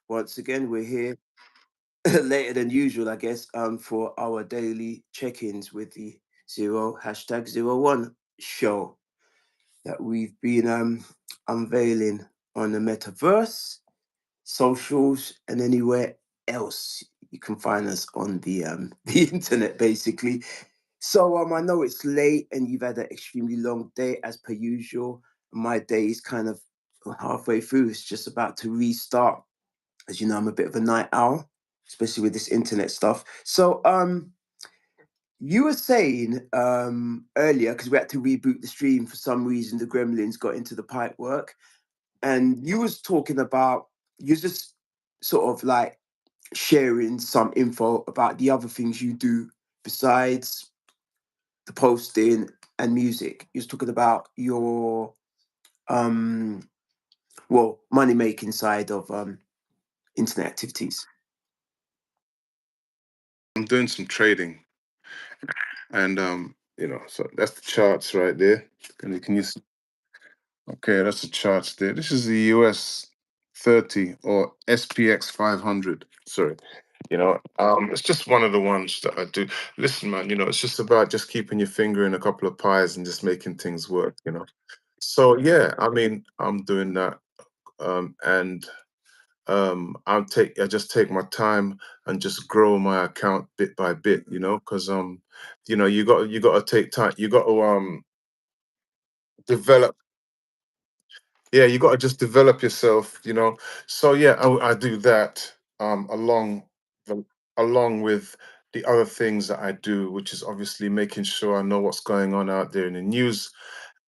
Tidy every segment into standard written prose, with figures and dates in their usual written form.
Once again, we're here later than usual, I guess, for our daily check-ins with the #01 show that we've been unveiling on the metaverse, socials, and anywhere else you can find us on the the internet, basically. So I know it's late and you've had an extremely long day as per usual. My day is kind of halfway through. It's just about to restart. As you know, I'm a bit of a night owl, especially with this internet stuff. So you were saying earlier, because we had to reboot the stream for some reason, the gremlins got into the pipe work, and you was talking about you just sort of like sharing some info about the other things you do besides the posting and music. You was talking about your um money making side of internet activities. I'm doing some trading, and so that's the charts right there. Can you see? Okay, that's the charts there. This is the US 30 or SPX 500. Sorry. It's just one of the ones that I do. Listen, man, it's just about just keeping your finger in a couple of pies and just making things work. So yeah, I mean, I'm doing that. And I just take my time and just grow my account bit by bit, because you got to take time. You got to develop. Yeah, you got to just develop yourself. So yeah, I do that the along with the other things that I do, which is obviously making sure I know what's going on out there in the news.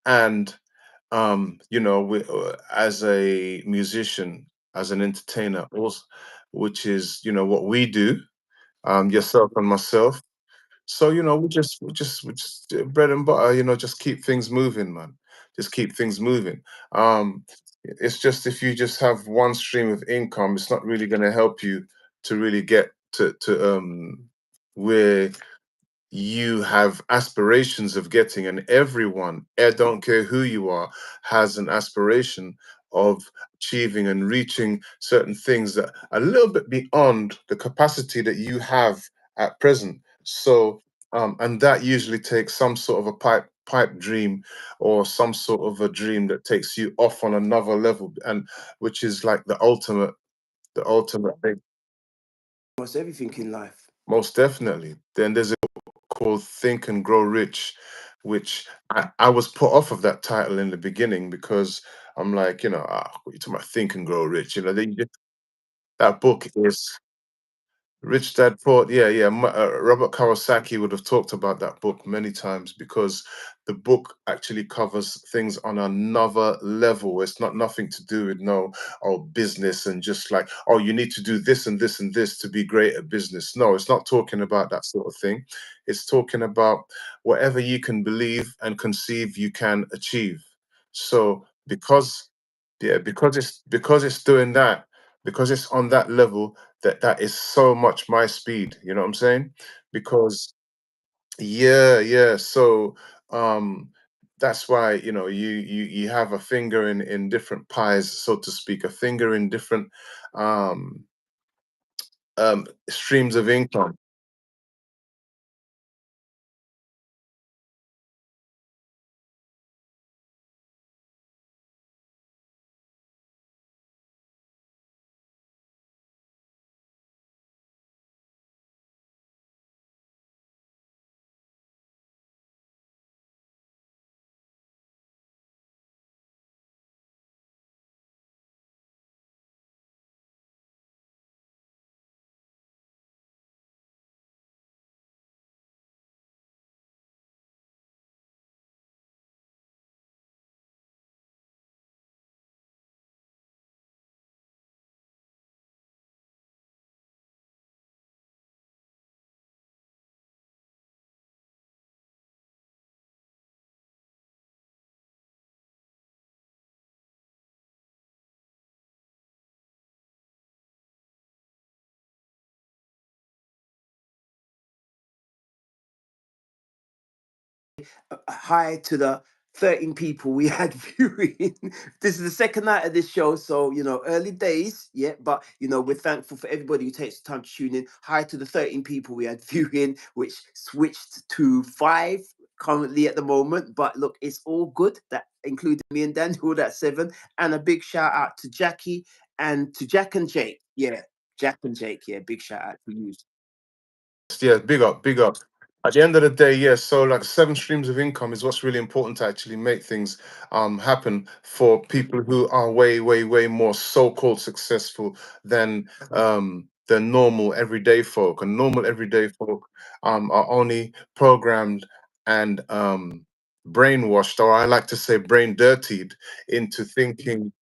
And as a musician, as an entertainer, also, which is what we do, yourself and myself. So we just bread and butter. Just keep things moving, man. Just keep things moving. It's just if you just have one stream of income, it's not really going to help you to really get to where you have aspirations of getting. And everyone, I don't care who you are, has an aspiration of achieving and reaching certain things that are a little bit beyond the capacity that you have at present. So and that usually takes some sort of a pipe dream, or some sort of a dream that takes you off on another level, and which is like the ultimate thing. Almost everything in life. Most definitely. Then there's called Think and Grow Rich, which I was put off of that title in the beginning because I'm like, what you talking about, Think and Grow Rich? That book is Rich Dad Poor. Yeah, yeah. Robert Kawasaki would have talked about that book many times because the book actually covers things on another level. It's not nothing to do with business and just like, oh, you need to do this and this and this to be great at business. No, it's not talking about that sort of thing. It's talking about whatever you can believe and conceive you can achieve. So because it's doing that, because it's on that level, that is so much my speed. You know what I'm saying? Because yeah, yeah. So um that's why you have a finger in different pies, so to speak, a finger in different um streams of income. Hi to the 13 people we had viewing. This is the second night of this show, so early days, yeah. But we're thankful for everybody who takes the time to tune in. Hi to the 13 people we had viewing, which switched to 5 currently at the moment. But look, it's all good. That including me and Daniel, that's 7. And a big shout out to Jackie and to Jack and Jake. Yeah, Jack and Jake. Yeah, big shout out to you. Yeah, big up, big up. At the end of the day, yes. So like 7 streams of income is what's really important to actually make things happen for people who are way, way, way more so-called successful than normal everyday folk. And normal everyday folk are only programmed and brainwashed, or I like to say brain dirtied into thinking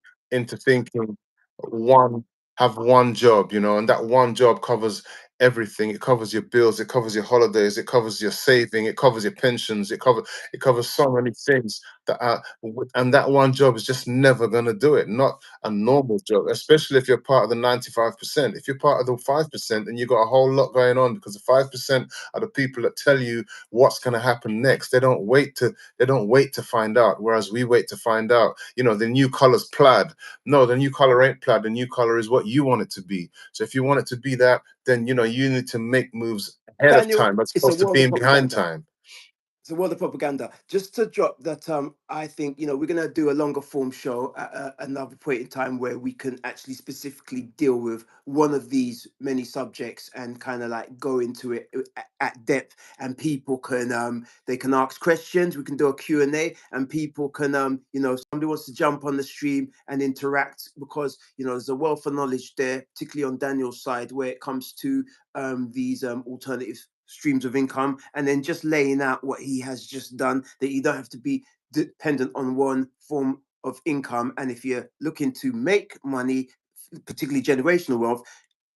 one have one job, and that one job covers everything. It covers your bills, it covers your holidays, it covers your saving, it covers your pensions, it covers so many things and that one job is just never gonna do it. Not a normal job, especially if you're part of the 95%. If you're part of the 5%, then you got a whole lot going on, because the 5% are the people that tell you what's gonna happen next. They don't wait to find out, whereas we wait to find out. The new color's plaid. No, the new color ain't plaid. The new color is what you want it to be. So if you want it to be that, then you need to make moves ahead of Daniel, time as it's a opposed to world of being behind propaganda. time. It's a world of propaganda. Just to drop that, I think we're gonna do a longer form show at another point in time where we can actually specifically deal with one of these many subjects and kind of like go into it at depth, and people can they can ask questions. We can do a Q&A, and people can if somebody wants to jump on the stream and interact, because there's a wealth of knowledge there, particularly on Daniel's side where it comes to these alternative streams of income, and then just laying out what he has just done, that you don't have to be dependent on one form of income. And if you're looking to make money, particularly generational wealth,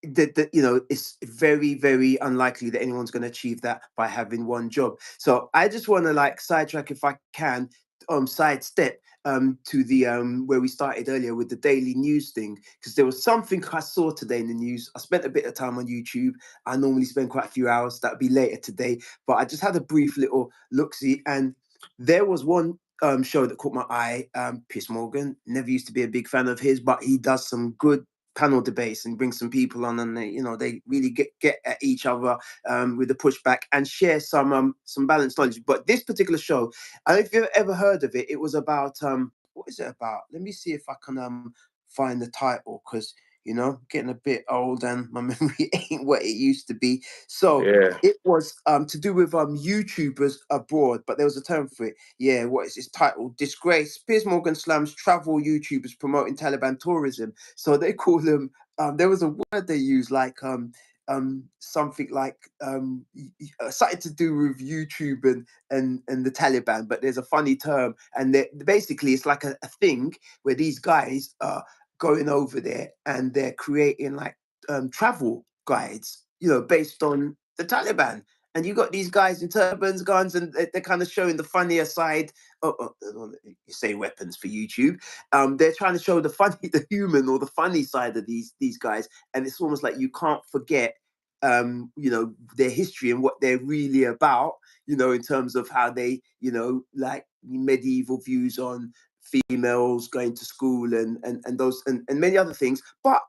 that it's very, very unlikely that anyone's going to achieve that by having one job. So I just want to like sidetrack, if I can, sidestep to the where we started earlier with the daily news thing, because there was something I saw today in the news. I spent a bit of time on YouTube. I normally spend quite a few hours. That'll be later today, but I just had a brief little look see, and there was one show that caught my eye. Piers Morgan, never used to be a big fan of his, but he does some good panel debates and bring some people on, and they really get at each other with the pushback and share some balanced knowledge. But this particular show, I don't know if you've ever heard of it. It was about what is it about? Let me see if I can find the title, because getting a bit old and my memory ain't what it used to be. So Yeah. it was to do with YouTubers abroad, but there was a term for it. Yeah, what is this title? Disgrace. Piers Morgan slams travel YouTubers promoting Taliban tourism. So they call them. There was a word they use, like something like something to do with YouTube and the Taliban, but there's a funny term, and basically it's like a thing where these guys are going over there and they're creating like travel guides, based on the Taliban. And you got these guys in turbans, guns, and they're kind of showing the funnier side. You say weapons for YouTube. They're trying to show the funny, the human or the funny side of these guys, and it's almost like you can't forget, their history and what they're really about. In terms of how they, like medieval views on females going to school and those and many other things. But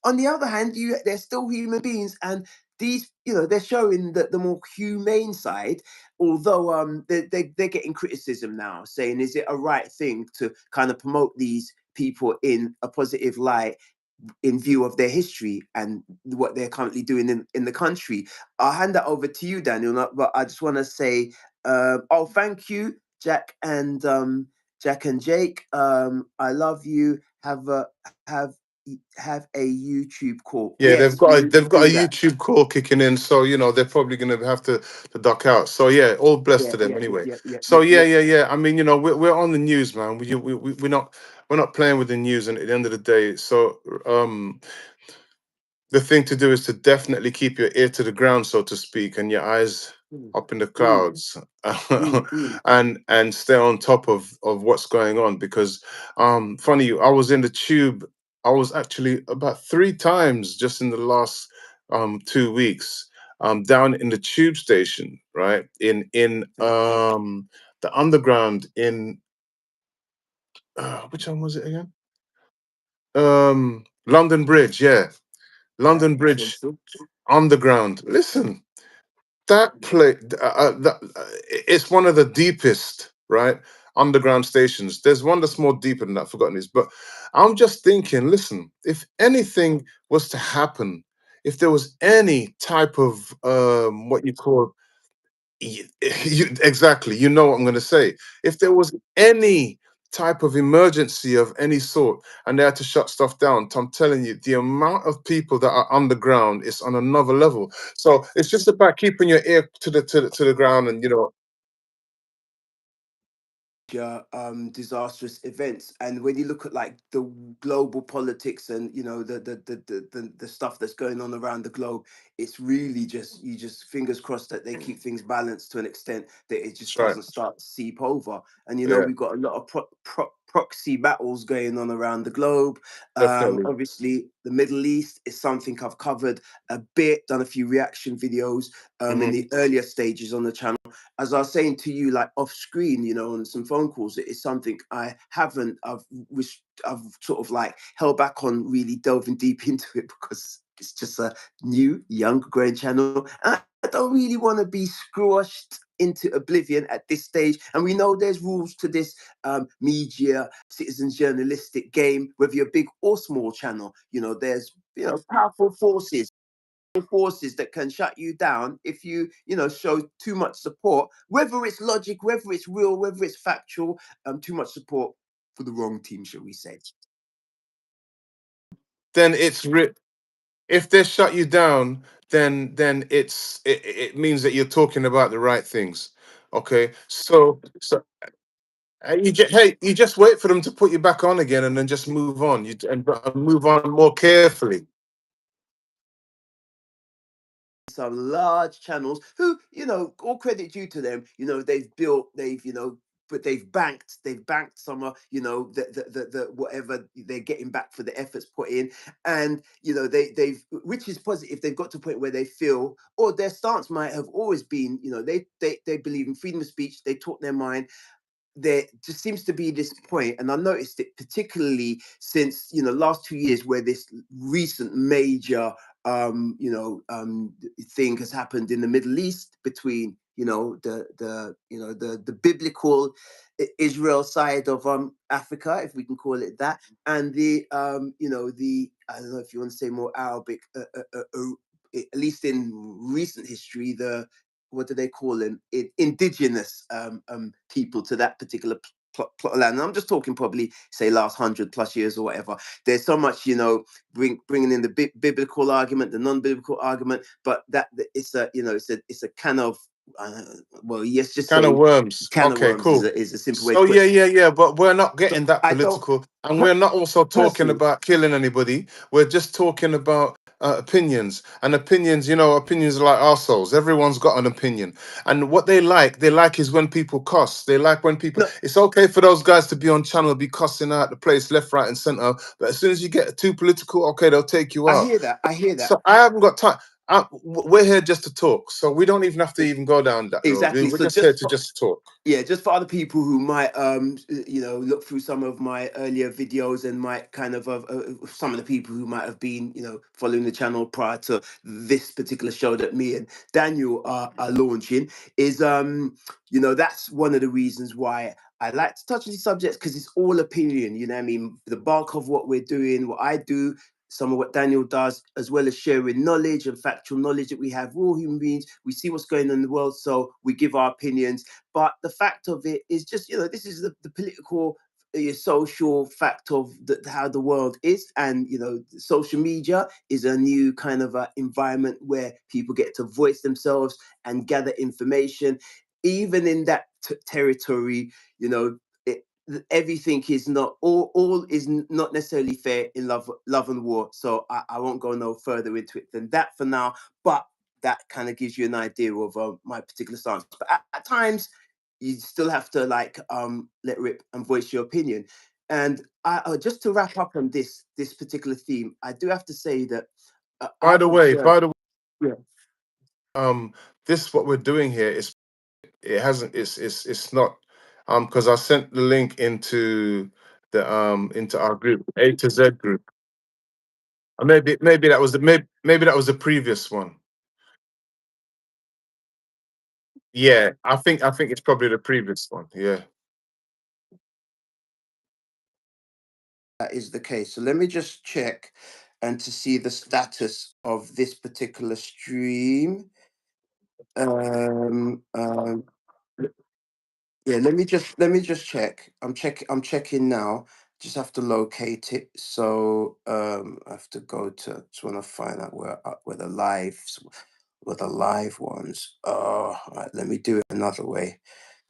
on the other hand, they're still human beings, and these, they're showing the more humane side. Although they're getting criticism now, saying, is it a right thing to kind of promote these people in a positive light in view of their history and what they're currently doing in the country? I'll hand that over to you, Daniel. But I just want to say, thank you, Jack and Jake. I love you. Have a YouTube call. Yeah, they've Yes, we got a, need to they've got a do that. YouTube call kicking in, so they're probably gonna have to duck out. So yeah, all blessed Yeah, to them yeah, yeah, anyway. yeah, yeah, So yeah, yeah, yeah. yeah, yeah. I mean, we're on the news, man. We're not playing with the news, and at the end of the day, so the thing to do is to definitely keep your ear to the ground, so to speak, and your eyes Mm, up in the mm, clouds, mm. and stay on top of what's going on. Because funny, I was in the tube. I was actually about 3 times just in the last 2 weeks, down in the tube station, right in Okay. the underground in which one was it again? London Bridge, yeah. Yeah, London Bridge essential. Underground. Listen, that play, it's one of the deepest, right? Underground stations. There's one that's more deeper than that. I've forgotten this, but I'm just thinking. Listen, if anything was to happen, if there was any type of what you call Y- exactly. You know what I'm going to say. If there was any type of emergency of any sort and they had to shut stuff down, I'm telling you, the amount of people that are underground is on another level. So it's just about keeping your ear to the ground, and Disastrous events. And when you look at like the global politics and the stuff that's going on around the globe, it's really just, you just fingers crossed that they keep things balanced to an extent that it just that's right. doesn't start to seep over. And Yeah, we've got a lot of proxy battles going on around the globe. definitely. Obviously the Middle East is something I've covered a bit, done a few reaction videos in Hmm. the earlier stages on the channel. As I was saying to you, like off screen, on some phone calls, it is something I haven't, I've sort of like held back on really delving deep into it because it's just a new, young, growing channel. And I don't really want to be squashed into oblivion at this stage. And we know there's rules to this media, citizen journalistic game, whether you're big or small channel. There's powerful forces that can shut you down if you show too much support, whether it's logic, whether it's real, whether it's factual. Too much support for the wrong team, shall we say. Then if they shut you down, then it means that you're talking about the right things. Okay, so hey, you just wait for them to put you back on again, and then just move on. And move on more carefully. Some large channels who, all credit due to them, they've built, but they've banked some, the whatever they're getting back for the efforts put in. And they've, which is positive, they've got to a point where they feel, or their stance might have always been, they believe in freedom of speech, they talk their mind. There just seems to be this point, and I noticed it particularly since last 2 years, where this recent major thing has happened in the Middle East between the biblical Israel side of Africa, if we can call it that, and the the, I don't know if you want to say, more Arabic, at least in recent history, the, what do they call them? Indigenous people to that particular plot of land. And I'm just talking probably say last 100+ years or whatever. There's so much, bringing in the biblical argument, the non-biblical argument, but it's a, it's a kind of, uh, well, yes, just Kind of say worms. can of Okay, worms is cool. a simple way to So put yeah, it. yeah, yeah. But we're not So getting that I don't political, and we're not also talking personally. about killing anybody. We're just talking about opinions, and opinions. Opinions are like arseholes. Everyone's got an opinion, and what they like is when people cuss. They like when people. No, It's okay for those guys to be on channel, be cussing out the place left, right, and center. But as soon as you get too political, okay, they'll take you I out. hear that. I hear that. So I haven't got time. We're here just to talk, so we don't even have to even go down that road. Exactly. We're So just here just to just talk. yeah, just for other people who might look through some of my earlier videos and might kind of some of the people who might have been following the channel prior to this particular show that me and Daniel are launching, is that's one of the reasons why I like to touch on these subjects, because it's all opinion. You know what I mean? The bulk of what we're doing, what I do, some of what Daniel does, as well as sharing knowledge and factual knowledge that we have. We're all human beings. We see what's going on in the world, so we give our opinions. But the fact of it is just, this is the political, social fact of how the world is. And, social media is a new kind of environment where people get to voice themselves and gather information. Even in that territory, it, everything is not all is not necessarily fair in love and war. So I won't go no further into it than that for now. But that kind of gives you an idea of my particular stance. But at times, you still have to like let rip and voice your opinion. And just to wrap up on this particular theme, I do have to say that By I've the way, observed. by the way, Yeah. this what we're doing here is it hasn't it's not because I sent the link into into our group, A to Z group. Or maybe that was maybe that was the previous one. Yeah, I think it's probably the previous one. Yeah. That is the case. So let me just check and to see the status of this particular stream. Um, um, yeah, let me just check. I'm checking now. Just have to locate it. So I have to go to just want to find out where the live ones. Oh, right, let me do it another way.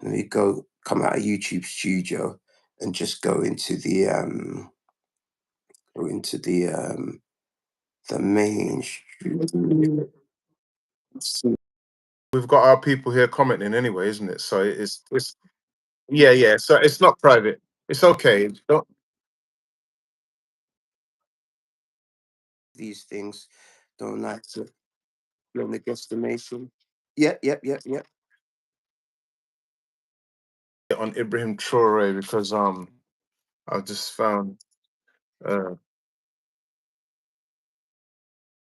Let me come out of YouTube Studio and just go into the main stream. We've got our people here commenting anyway, isn't it? So it's yeah, yeah. So it's not private. It's okay. Don't These things don't like to be on the guesstimation. Yep, yep, yep, yep. get on Ibrahim Traore because I just found uh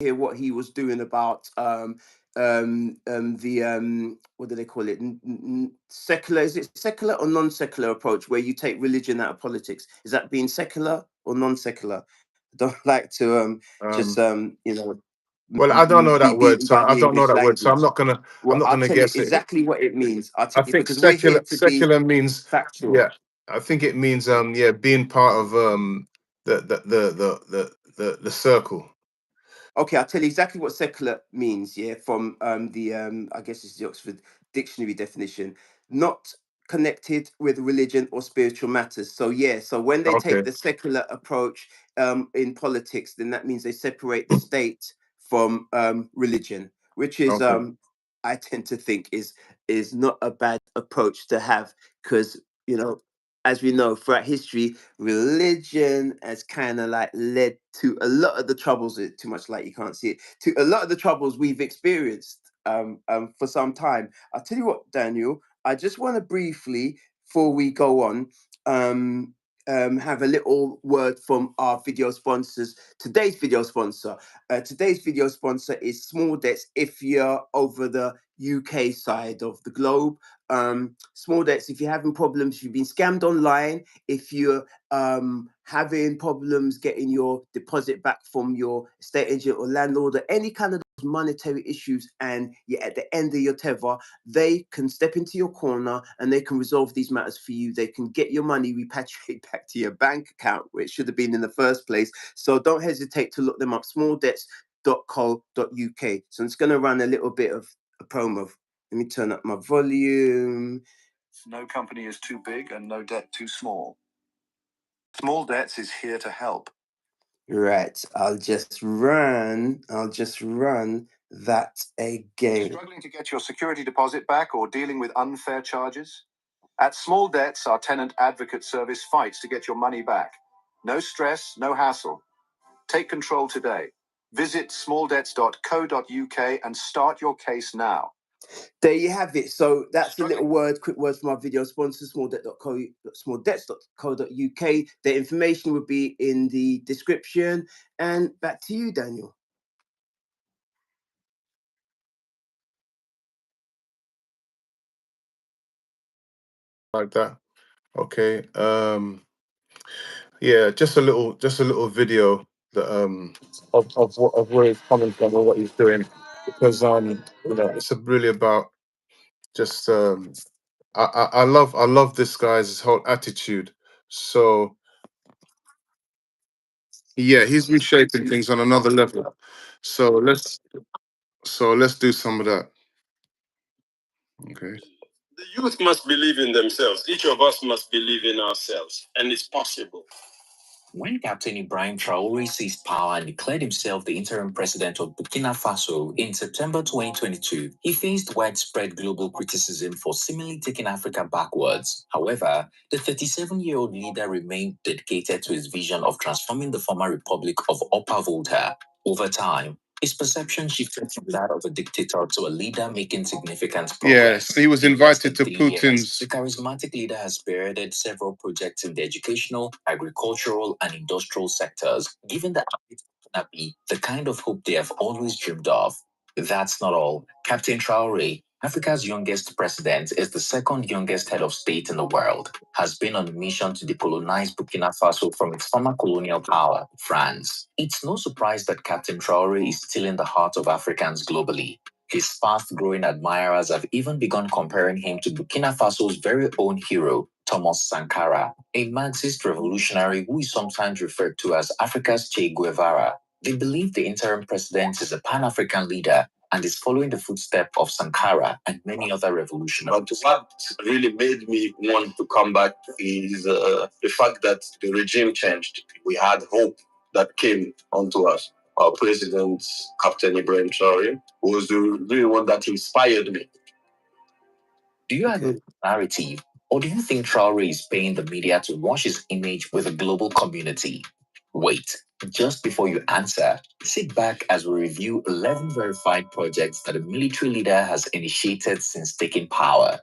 Hear what he was doing about the what do they call it? Secular, is it secular or non-secular approach where you take religion out of politics? Is that being secular or non-secular? I don't like to just um well, I don't know be that word, beaten so by I the don't know English that word, so I'm language. not gonna I'm Well, not I'll gonna tell you guess it. exactly what it means. I'll tell I you think because we're here to be secular means factual. yeah. I think it means yeah, being part of the circle. Okay, I'll tell you exactly what secular means, yeah, from the I guess it's the Oxford Dictionary definition. Not connected with religion or spiritual matters. So yeah, so when they take Okay, the secular approach in politics, then that means they separate the state from religion, which is okay. I tend to think is not a bad approach to have because you know as we know throughout history religion has kind of like led to a lot of the troubles, too much like you can't see it, to a lot of the troubles we've experienced for some time. I'll tell you what, Daniel, I just want to briefly, before we go on, um, have a little word from our video sponsors. Today's video sponsor is Small Debts. If you're over the UK side of the globe, Small Debts, if you're having problems, you've been scammed online, if you're having problems getting your deposit back from your estate agent or landlord or any kind of monetary issues and you're at the end of your tether, they can step into your corner and they can resolve these matters for you. They can get your money repatriated back to your bank account where it should have been in the first place. So don't hesitate to look them up, smalldebts.co.uk. So I'm just going to run a little bit of a promo. Let me turn up my volume. No company is too big and no debt too small. Small Debts is here to help. Right. I'll just run that again. Struggling to get your security deposit back or dealing with unfair charges? At Small Debts, our tenant advocate service fights to get your money back. No stress, no hassle. Take control today. Visit smalldebts.co.uk and start your case now. There you have it. So that's a little quick word from our video sponsor, smalldebts.co.uk. The information will be in the description. And back to you, Daniel. Like that. Okay. Yeah, just a little video that of where he's coming from or what he's doing because it's really about just I love this guy's whole attitude. So yeah, he's reshaping things on another level. So let's do some of that. Okay. The youth must believe in themselves. Each of us must believe in ourselves, and it's possible. When Captain Ibrahim Traore seized power and declared himself the interim president of Burkina Faso in September 2022, he faced widespread global criticism for seemingly taking Africa backwards. However, the 37-year-old leader remained dedicated to his vision of transforming the former republic of Upper Volta. Over time, His perception shifted from that of a dictator to a leader making significant Yes, progress. he was In less invited than to 3 years, Putin's. the charismatic leader has spearheaded several projects in the educational, agricultural, and industrial sectors, giving the happy the kind of hope they have always dreamed of. That's not all. Captain Traore, Africa's youngest president, is the second youngest head of state in the world, has been on a mission to decolonize Burkina Faso from its former colonial power, France. It's no surprise that Captain Traore is still in the heart of Africans globally. His fast-growing admirers have even begun comparing him to Burkina Faso's very own hero, Thomas Sankara, a Marxist revolutionary who is sometimes referred to as Africa's Che Guevara. They believe the interim president is a Pan-African leader and is following the footsteps of Sankara and many other revolutionaries. But what really made me want to come back is the fact that the regime changed. We had hope that came onto us. Our president, Captain Ibrahim Traore, was the really one that inspired me. Do you agree with the narrative, or do you think Traore is paying the media to wash his image with a global community? Wait, just before you answer, sit back as we review 11 verified projects that a military leader has initiated since taking power.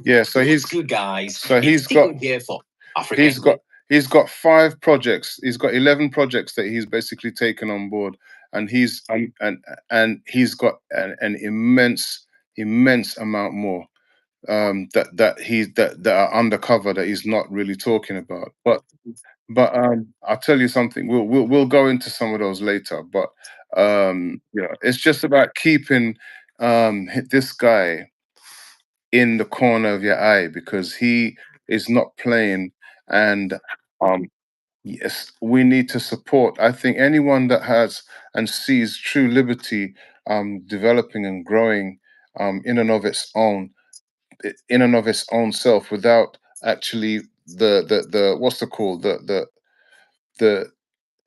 Yeah, so he's Good guys. so It's he's still got here for Africa. he's got 5 projects. He's got 11 projects that he's basically taken on board, and he's got an immense amount more that are undercover that he's not really talking about. But I'll tell you something. We'll go into some of those later. But it's just about keeping this guy in the corner of your eye, because he is not playing. And yes, we need to support. I think anyone that has and sees true liberty developing and growing in and of its own, in and of its own self, without actually the what's the called the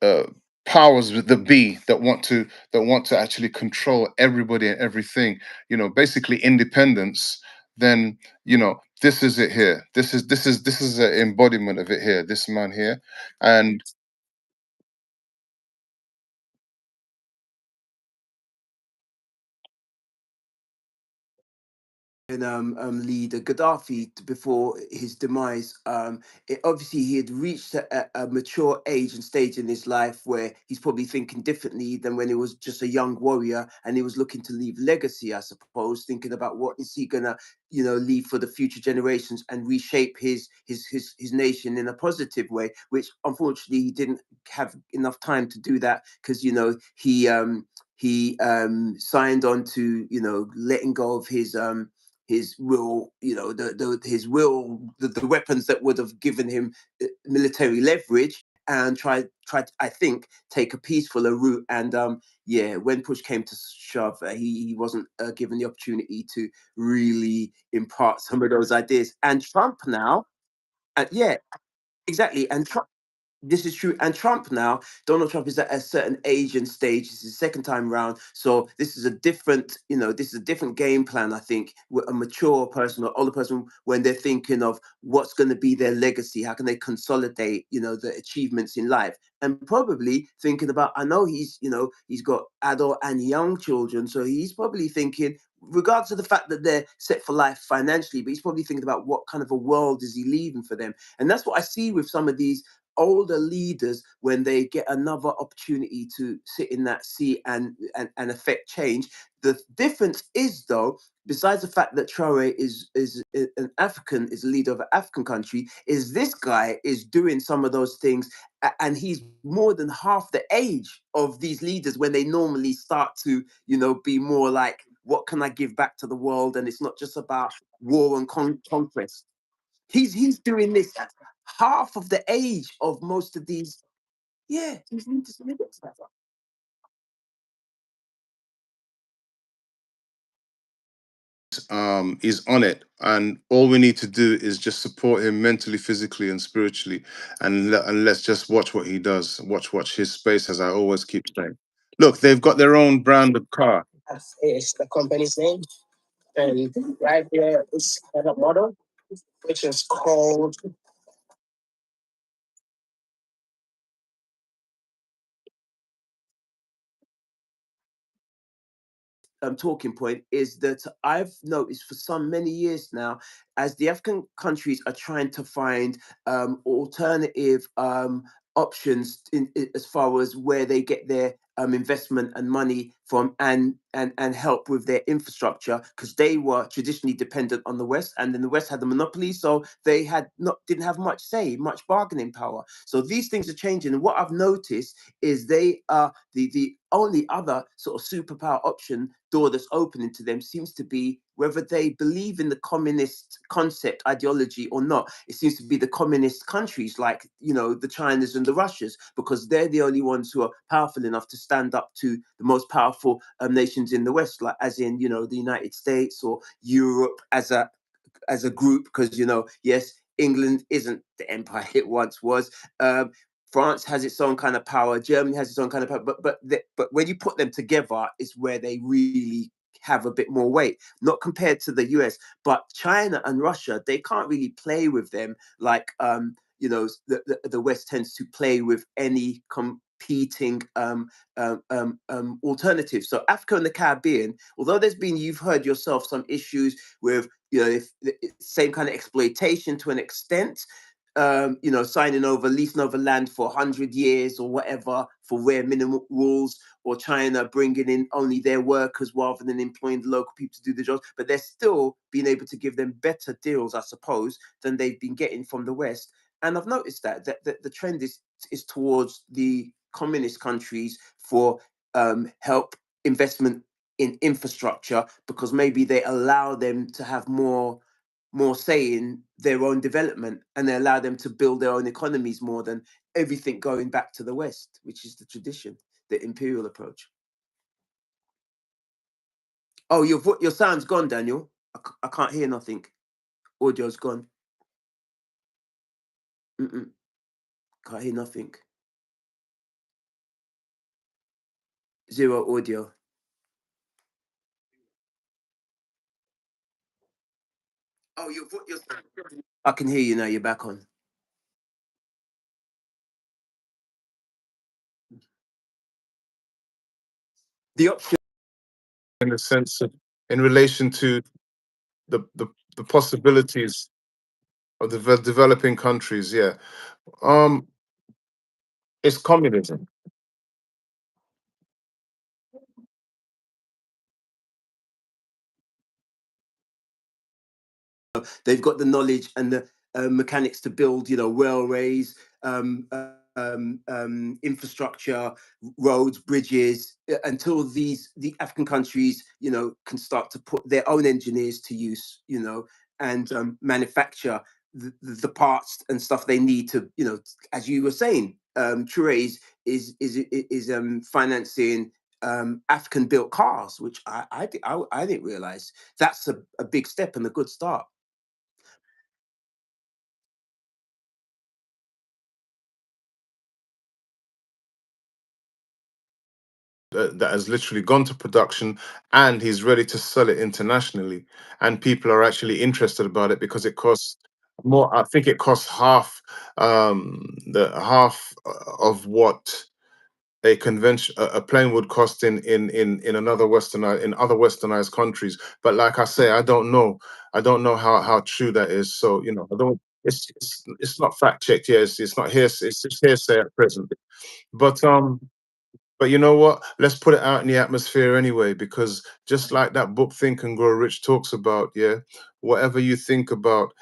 uh, powers with the B that want to actually control everybody and everything. Basically independence. Then this is it here. This is an embodiment of it here. This man here, and And leader Gaddafi before his demise. Obviously he had reached a mature age and stage in his life where he's probably thinking differently than when he was just a young warrior, and he was looking to leave legacy, I suppose, thinking about what is he gonna leave for the future generations and reshape his nation in a positive way, which unfortunately he didn't have enough time to do that, because he signed on to letting go of his will, his will, the weapons that would have given him military leverage, and tried to, I think, take a peacefuler route. And yeah, when push came to shove, he wasn't given the opportunity to really impart some of those ideas. And Trump now, yeah, exactly. And Trump, this is true. And Trump now, Donald Trump is at a certain age and stage. This is his second time round. So this is a different game plan, I think, with a mature person or older person, when they're thinking of what's going to be their legacy, how can they consolidate, the achievements in life. And probably thinking about, I know he's got adult and young children. So he's probably thinking, regardless of the fact that they're set for life financially, but he's probably thinking about what kind of a world is he leaving for them. And that's what I see with some of these older leaders when they get another opportunity to sit in that seat and affect change. The difference is, though, besides the fact that Traore is an African, is a leader of an African country, is this guy is doing some of those things, and he's more than half the age of these leaders when they normally start to be more like, what can I give back to the world? And it's not just about war and conquest. He's doing this at half of the age of most of these. Yeah, he's into some stuff. is on it, and all we need to do is just support him mentally, physically, and spiritually, and let's just watch what he does. Watch his space, as I always keep saying. Look, they've got their own brand of car. Is the company's name, and right there is a model which is called. talking point is that I've noticed for some many years now, as the African countries are trying to find alternative options as far as where they get their investment and money from, and help with their infrastructure, because they were traditionally dependent on the West, and then the West had the monopoly, so they had not didn't have much say, much bargaining power. So these things are changing, and what I've noticed is they are the only other sort of superpower option door that's opening to them seems to be, whether they believe in the communist concept ideology or not, it seems to be the communist countries, like, you know, the Chinas and the Russias, because they're the only ones who are powerful enough to stand up to the most powerful nations in the West, like as in, you know, the United States or Europe as a group, because, you know, yes, England isn't the empire it once was. France has its own kind of power. Germany has its own kind of power. But when you put them together, is where they really have a bit more weight. Not compared to the US, but China and Russia, they can't really play with them like you know, the West tends to play with any competing alternatives. So Africa and the Caribbean, although there's been, you've heard yourself, some issues with, you know, if the same kind of exploitation to an extent, you know, signing over, leasing over land for 100 years or whatever for rare mineral rules, or China bringing in only their workers rather than employing the local people to do the jobs. But they're still being able to give them better deals, I suppose, than they've been getting from the West. And I've noticed that the trend is towards the communist countries for help, investment in infrastructure, because maybe they allow them to have more say in their own development, and they allow them to build their own economies more than everything going back to the West, which is the tradition, the imperial approach. Oh, your sound's gone, Daniel. I can't hear nothing. Audio's gone. Mm-mm, can't hear nothing. Zero audio. Oh, your I can hear you now. You're back on. The option. In the sense of, in relation to the the, the possibilities of the developing countries, yeah. Um, it's communism. They've got the knowledge and the mechanics to build, you know, railways, infrastructure, roads, bridges, until the African countries, you know, can start to put their own engineers to use, you know, and manufacture the parts and stuff they need to, you know, as you were saying, Therese is financing African built cars, which I didn't realize. That's a big step and a good start. That has literally gone to production, and he's ready to sell it internationally, and people are actually interested about it because it costs more. I think it costs half, the half of what a plane would cost in another westernized, in other westernized countries. But like I say, I don't know how true that is. So, you know, I don't, it's not fact checked. Yeah, it's not hearsay, it's just hearsay at present. But but you know what? Let's put it out in the atmosphere anyway, because just like that book Think and Grow Rich talks about, yeah, whatever you think about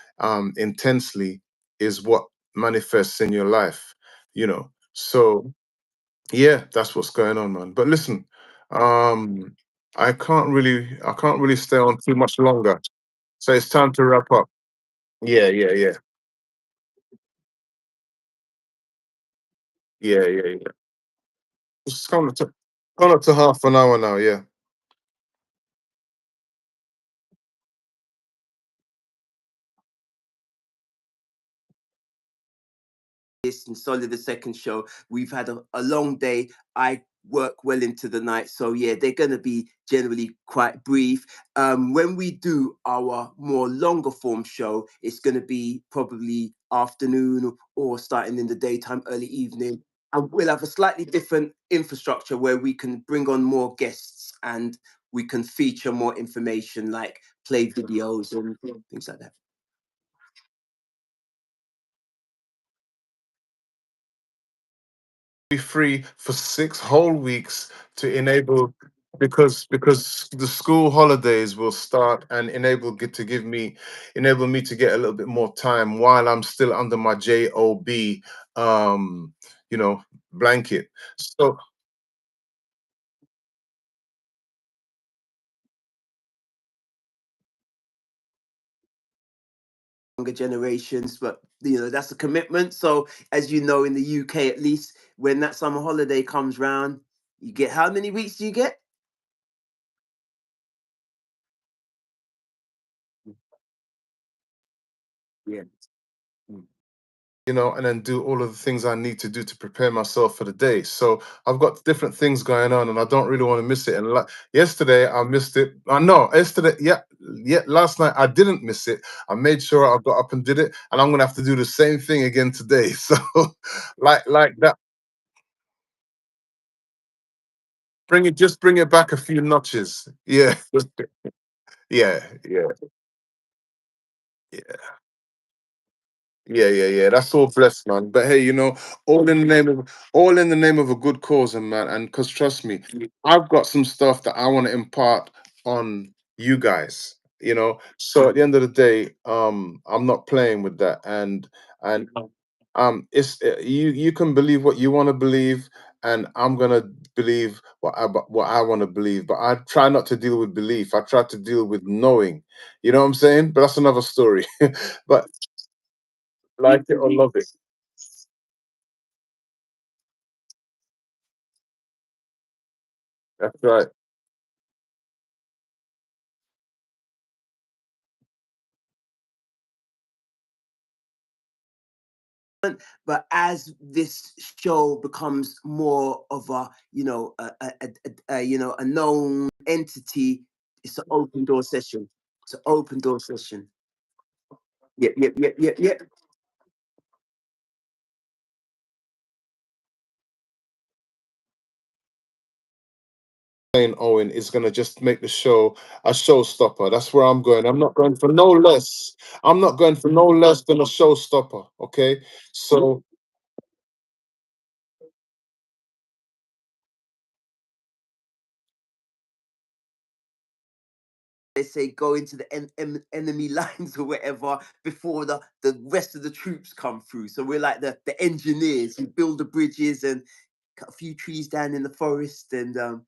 intensely is what manifests in your life, you know. So yeah, that's what's going on, man. But listen, um, I can't really stay on too much longer. So it's time to wrap up. Yeah, yeah, yeah. Yeah, yeah, yeah. It's gone up to half an hour now, yeah. This and Solid the second show. We've had a long day. I work well into the night. So yeah, they're gonna be generally quite brief. When we do our more longer form show, it's gonna be probably afternoon or starting in the daytime, early evening. And we'll have a slightly different infrastructure where we can bring on more guests, and we can feature more information like play videos and things like that. Be free for 6 whole weeks to enable, because the school holidays will start and enable me to get a little bit more time while I'm still under my job um you know blanket. So Younger generations, but that's a commitment. So as you know, in the UK at least, when that summer holiday comes round, you get, how many weeks do you get? Yeah. and then do all of the things I need to do to prepare myself for the day. So I've got different things going on, and I don't really want to miss it. And yesterday, I missed it. I know yesterday, yeah, last night I didn't miss it. I made sure I got up and did it, and I'm gonna have to do the same thing again today. So, like that, bring it back a few notches. Yeah, yeah, yeah, yeah. Yeah. That's all blessed, man. But hey, all in the name of all in the name of a good cause, and man. And because trust me, I've got some stuff that I want to impart on you guys. So at the end of the day, I'm not playing with that, and it's you can believe what you want to believe, and I'm gonna believe what I want to believe. But I try not to deal with belief. I try to deal with knowing. You know what I'm saying? But that's another story. But like it or love it. That's right. But as this show becomes more of a a known entity, it's an open door session. It's an open door session. Yep. Daniel and Owen is gonna just make the show a showstopper. That's where I'm going. I'm not going for no less. I'm not going for no less than a showstopper. Okay. So They say go into the enemy lines or whatever before the rest of the troops come through. So we're like the engineers who build the bridges and cut a few trees down in the forest and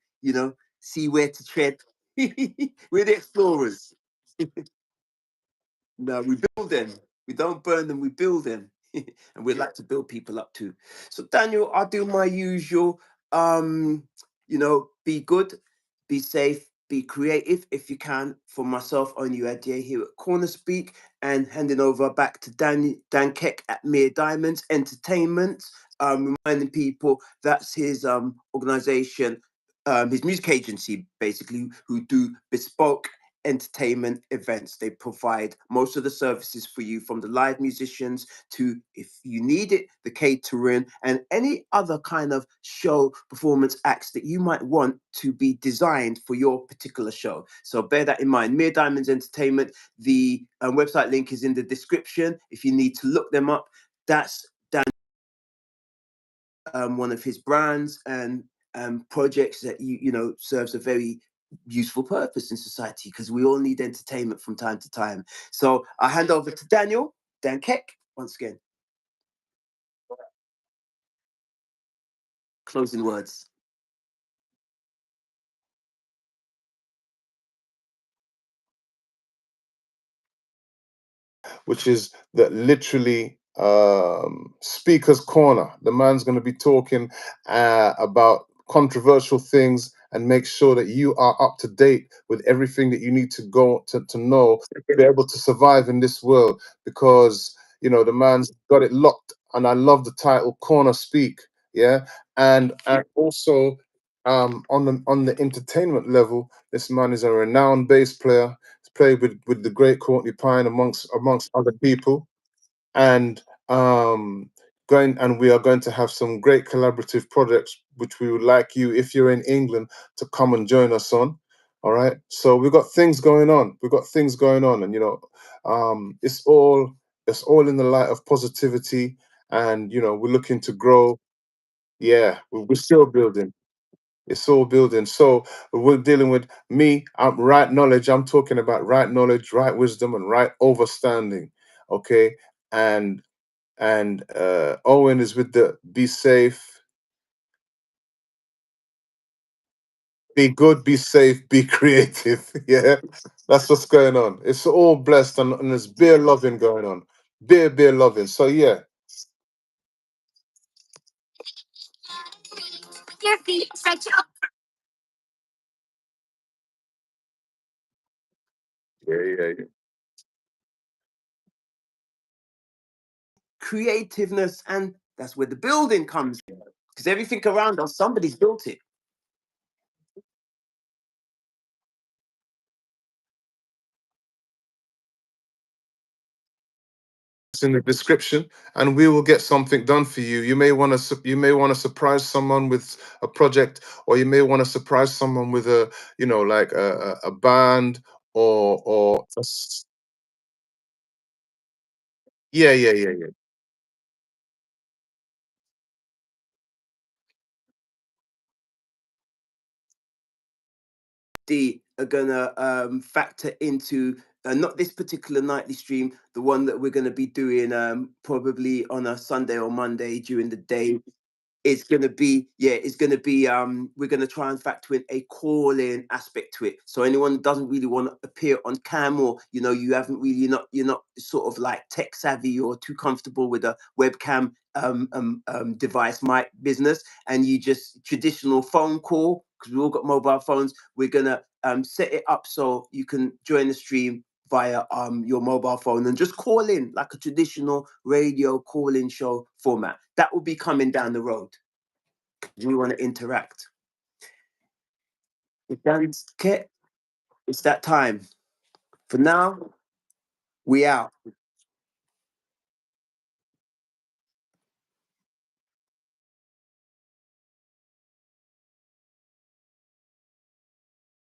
see where to tread. We're the explorers. No, we build them. We don't burn them, we build them. And we'd like to build people up too. So Daniel, I'll do my usual. Be good, be safe, be creative if you can. For myself, only idea here at CornerSpeak, and handing over back to Dan Keck at Mere Diamonds Entertainment. Reminding people that's his organization, his music agency, basically, who do bespoke entertainment events. They provide most of the services for you, from the live musicians to, if you need it, the catering and any other kind of show performance acts that you might want to be designed for your particular show. So bear that in mind. Mere Diamonds Entertainment. The website link is in the description if you need to look them up. That's one of his brands and projects that serves a very useful purpose in society, because we all need entertainment from time to time. So I hand over to Dan Keck, once again. Closing words. which is that literally speaker's corner. The man's going to be talking about controversial things and make sure that you are up to date with everything that you need to go to know to be able to survive in this world, because the man's got it locked. And I love the title Corner Speak. Yeah. And also on the entertainment level, this man is a renowned bass player. He's played with the great Courtney Pine amongst other people, and we are going to have some great collaborative projects which we would like you, if you're in England, to come and join us on. All right. So we've got things going on. We've got things going on, and it's all in the light of positivity, and we're looking to grow. Yeah, we're still building. It's all building. So we're dealing with me. I'm right knowledge. I'm talking about right knowledge, right wisdom, and right overstanding. Okay, and Owen is with the be safe, be good, be safe, be creative. Yeah, that's what's going on. It's all blessed, and there's beer loving going on. Beer loving. So yeah, yeah. Creativeness, and that's where the building comes in. Because everything around us, somebody's built it. It's in the description, and we will get something done for you. You may want to surprise someone with a project, or you may want to surprise someone with like a band, or yeah. Are gonna factor into not this particular nightly stream, the one that we're gonna be doing probably on a Sunday or Monday during the day. It's gonna be, yeah, it's gonna be we're gonna try and factor in a call-in aspect to it. So anyone who doesn't really want to appear on cam, or you haven't really, you're not sort of like tech savvy or too comfortable with a webcam device mic business, and you just traditional phone call, because we all got mobile phones. We're gonna set it up so you can join the stream via your mobile phone and just call in like a traditional radio call-in show format. That will be coming down the road. We want to interact. If that's Kit, it's that time. For now, we out.